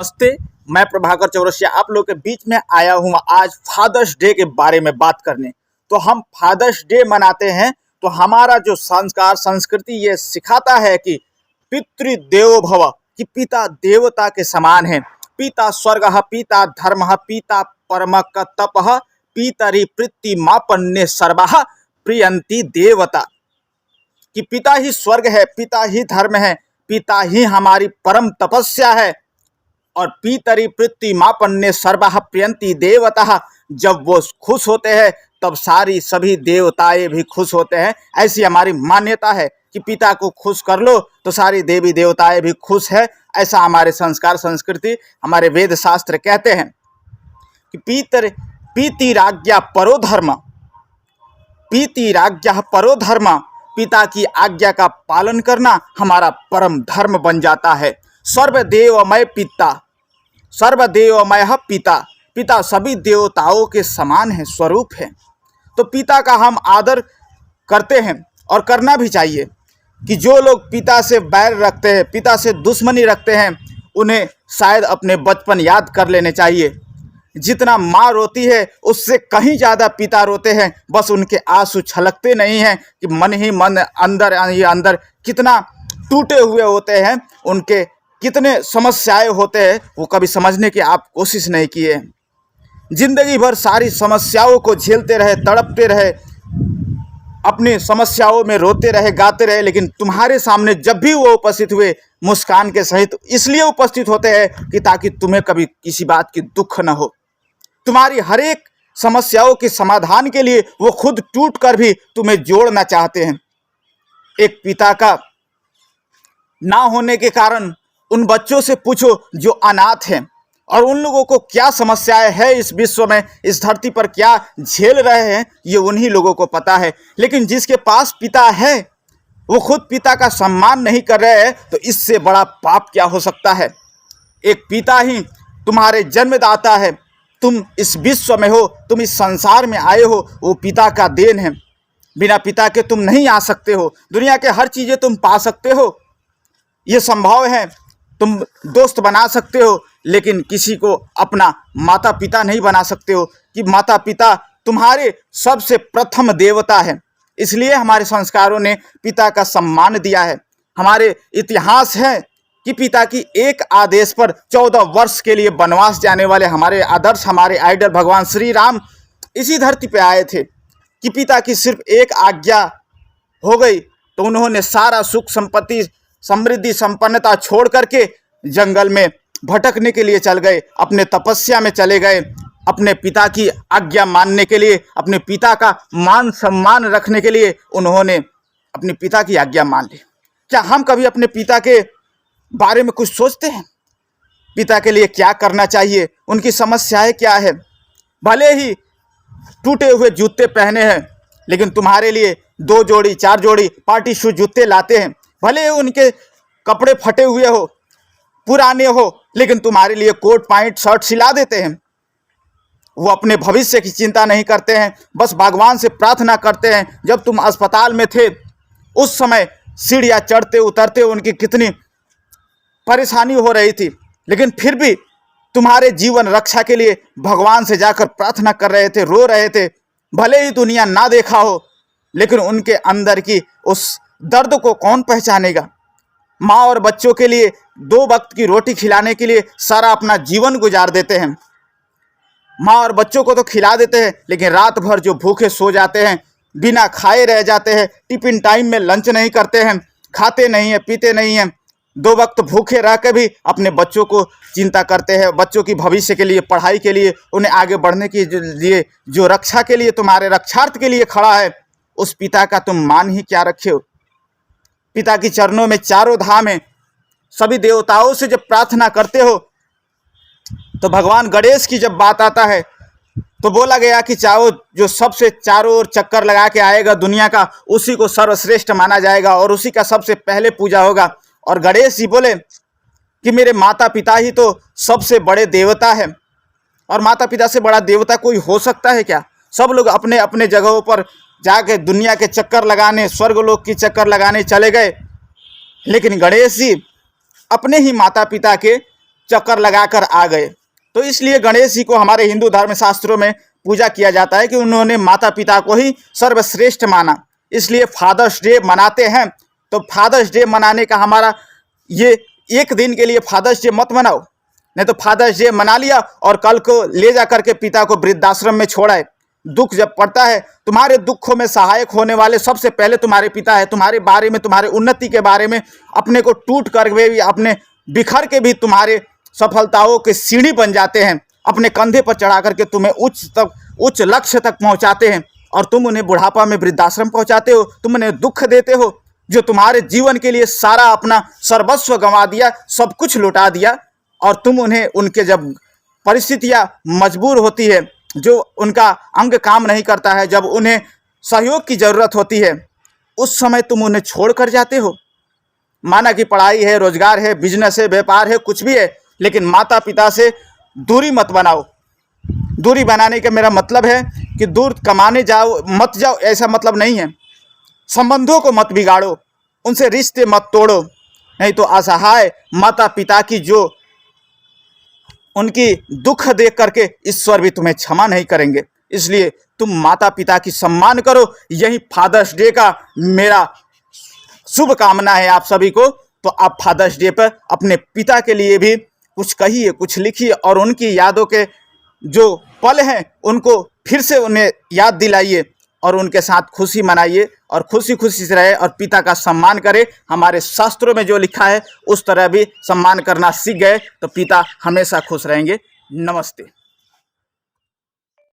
नमस्ते। मैं प्रभाकर चौरसिया आप लोग के बीच में आया हूँ आज फादर्स डे के बारे में बात करने। तो हम फादर्स डे मनाते हैं तो हमारा जो संस्कार संस्कृति ये सिखाता है कि पितृदेवो भव, कि पिता देवता के समान है। पिता स्वर्गः, पिता धर्मः, पिता परमः तपः, पितरि प्रीतिमापन्ने सर्वः प्रियंति देवता। कि पिता ही स्वर्ग है, पिता ही धर्म है, पिता ही हमारी परम तपस्या है। और पितरि प्रीतिमापन्ने सर्वः प्रियंति देवता, जब वो खुश होते हैं तब सारी सभी देवताएं भी खुश होते हैं। ऐसी हमारी मान्यता है कि पिता को खुश कर लो तो सारी देवी देवताएं भी खुश है। ऐसा हमारे संस्कार संस्कृति हमारे वेद शास्त्र कहते हैं कि पीतिराज्ञा परो धर्म, पीतिराज्ञा परो धर्म, पिता की आज्ञा का पालन करना हमारा परम धर्म बन जाता है। सर्वदेवमय पिता, सर्वदेवमय पिता, पिता सभी देवताओं के समान है, स्वरूप है। तो पिता का हम आदर करते हैं और करना भी चाहिए। कि जो लोग पिता से बैर रखते हैं, पिता से दुश्मनी रखते हैं, उन्हें शायद अपने बचपन याद कर लेने चाहिए। जितना माँ रोती है उससे कहीं ज़्यादा पिता रोते हैं, बस उनके आंसू छलकते नहीं हैं कि मन ही मन अंदर ही अंदर कितना टूटे हुए होते हैं, उनके कितने समस्याएं होते हैं, वो कभी समझने की आप कोशिश नहीं किए। जिंदगी भर सारी समस्याओं को झेलते रहे, तड़पते रहे, अपनी समस्याओं में रोते रहे, गाते रहे, लेकिन तुम्हारे सामने जब भी वो उपस्थित हुए मुस्कान के सहित इसलिए उपस्थित होते हैं कि ताकि तुम्हें कभी किसी बात की दुख न हो। तुम्हारी हर एक समस्याओं के समाधान के लिए वो खुद टूट कर भी तुम्हें जोड़ना चाहते हैं। एक पिता का ना होने के कारण उन बच्चों से पूछो जो अनाथ हैं और उन लोगों को क्या समस्याएं हैं इस विश्व में, इस धरती पर क्या झेल रहे हैं, ये उन्हीं लोगों को पता है। लेकिन जिसके पास पिता है वो खुद पिता का सम्मान नहीं कर रहे हैं, तो इससे बड़ा पाप क्या हो सकता है। एक पिता ही तुम्हारे जन्मदाता है, तुम इस विश्व में हो, तुम इस संसार में आए हो, वो पिता का देन है। बिना पिता के तुम नहीं आ सकते हो। दुनिया के हर चीज़ें तुम पा सकते हो, ये संभव है। तुम दोस्त बना सकते हो, लेकिन किसी को अपना माता पिता नहीं बना सकते हो। कि माता पिता तुम्हारे सबसे प्रथम देवता है। इसलिए हमारे संस्कारों ने पिता का सम्मान दिया है। हमारे इतिहास है कि पिता की एक आदेश पर 14 वर्ष के लिए वनवास जाने वाले हमारे आदर्श, हमारे आइडल भगवान श्री राम इसी धरती पे आए थे। कि पिता की सिर्फ एक आज्ञा हो गई तो उन्होंने सारा सुख संपत्ति समृद्धि संपन्नता छोड़ करके जंगल में भटकने के लिए चल गए, अपने तपस्या में चले गए, अपने पिता की आज्ञा मानने के लिए, अपने पिता का मान सम्मान रखने के लिए उन्होंने अपने पिता की आज्ञा मान ली। क्या हम कभी अपने पिता के बारे में कुछ सोचते हैं? पिता के लिए क्या करना चाहिए, उनकी समस्याएं क्या है? भले ही टूटे हुए जूते पहने हैं, लेकिन तुम्हारे लिए 2 जोड़ी 4 जोड़ी पार्टी शूज जूते लाते हैं। भले उनके कपड़े फटे हुए हो, पुराने हो, लेकिन तुम्हारे लिए कोट पैंट शर्ट सिला देते हैं। वो अपने भविष्य की चिंता नहीं करते हैं, बस भगवान से प्रार्थना करते हैं। जब तुम अस्पताल में थे उस समय सीढ़ियाँ चढ़ते उतरते उनकी कितनी परेशानी हो रही थी, लेकिन फिर भी तुम्हारे जीवन रक्षा के लिए भगवान से जाकर प्रार्थना कर रहे थे, रो रहे थे। भले ही दुनिया ना देखा हो, लेकिन उनके अंदर की उस दर्द को कौन पहचानेगा। माँ और बच्चों के लिए 2 वक्त की रोटी खिलाने के लिए सारा अपना जीवन गुजार देते हैं। माँ और बच्चों को तो खिला देते हैं, लेकिन रात भर जो भूखे सो जाते हैं, बिना खाए रह जाते हैं, टिफिन टाइम में लंच नहीं करते हैं, खाते नहीं हैं, पीते नहीं हैं, 2 वक्त भूखे रह के भी अपने बच्चों को चिंता करते हैं, बच्चों की भविष्य के लिए, पढ़ाई के लिए, उन्हें आगे बढ़ने के लिए, जो रक्षा के लिए, तुम्हारे रक्षार्थ के लिए खड़ा है, उस पिता का तुम मान ही क्या रखे हो। पिता की चरणों में चारों धाम है। सभी देवताओं से जब प्रार्थना करते हो तो भगवान गणेश की जब बात आता है तो बोला गया कि चाहो जो सबसे चारों ओर चक्कर लगा के आएगा दुनिया का, उसी को सर्वश्रेष्ठ माना जाएगा और उसी का सबसे पहले पूजा होगा। और गणेश जी बोले कि मेरे माता पिता ही तो सबसे बड़े देवता है, और माता पिता से बड़ा देवता कोई हो सकता है क्या। सब लोग अपने अपने जगहों पर जाके दुनिया के चक्कर लगाने, स्वर्गलोक की चक्कर लगाने चले गए, लेकिन गणेश जी अपने ही माता पिता के चक्कर लगाकर आ गए। तो इसलिए गणेश जी को हमारे हिंदू धर्म शास्त्रों में पूजा किया जाता है कि उन्होंने माता पिता को ही सर्वश्रेष्ठ माना, इसलिए फादर्स डे मनाते हैं। तो फादर्स डे मनाने का हमारा ये एक दिन के लिए फादर्स डे मत मनाओ, नहीं तो फादर्स डे मना लिया और कल को ले जा करके पिता को वृद्धाश्रम में छोड़ाए। दुख जब पड़ता है, तुम्हारे दुखों में सहायक होने वाले सबसे पहले तुम्हारे पिता है। तुम्हारे बारे में, तुम्हारे उन्नति के बारे में, अपने को टूट कर भी, अपने बिखर के भी तुम्हारे सफलताओं के सीढ़ी बन जाते हैं, अपने कंधे पर चढ़ा करके तुम्हें उच्च लक्ष्य तक पहुंचाते हैं। और तुम उन्हें बुढ़ापा में वृद्धाश्रम पहुंचाते हो, तुम उन्हें दुख देते हो, जो तुम्हारे जीवन के लिए सारा अपना सर्वस्व गंवा दिया, सब कुछ लुटा दिया। और तुम उन्हें, उनके जब परिस्थितियां मजबूर होती है, जो उनका अंग काम नहीं करता है, जब उन्हें सहयोग की ज़रूरत होती है, उस समय तुम उन्हें छोड़ कर जाते हो। माना कि पढ़ाई है, रोजगार है, बिजनेस है, व्यापार है, कुछ भी है, लेकिन माता पिता से दूरी मत बनाओ। दूरी बनाने का मेरा मतलब है कि दूर कमाने मत जाओ, ऐसा मतलब नहीं है। संबंधों को मत बिगाड़ो, उनसे रिश्ते मत तोड़ो, नहीं तो असहाय माता पिता की जो उनकी दुख देख करके ईश्वर भी तुम्हें क्षमा नहीं करेंगे। इसलिए तुम माता पिता की सम्मान करो। यही फादर्स डे का मेरा शुभ कामना है आप सभी को। तो आप फादर्स डे पर अपने पिता के लिए भी कुछ कहिए, कुछ लिखिए और उनकी यादों के जो पल हैं उनको फिर से उन्हें याद दिलाइए और उनके साथ खुशी मनाइए और खुशी खुशी से रहे और पिता का सम्मान करें। हमारे शास्त्रों में जो लिखा है उस तरह भी सम्मान करना सीख गए तो पिता हमेशा खुश रहेंगे। नमस्ते।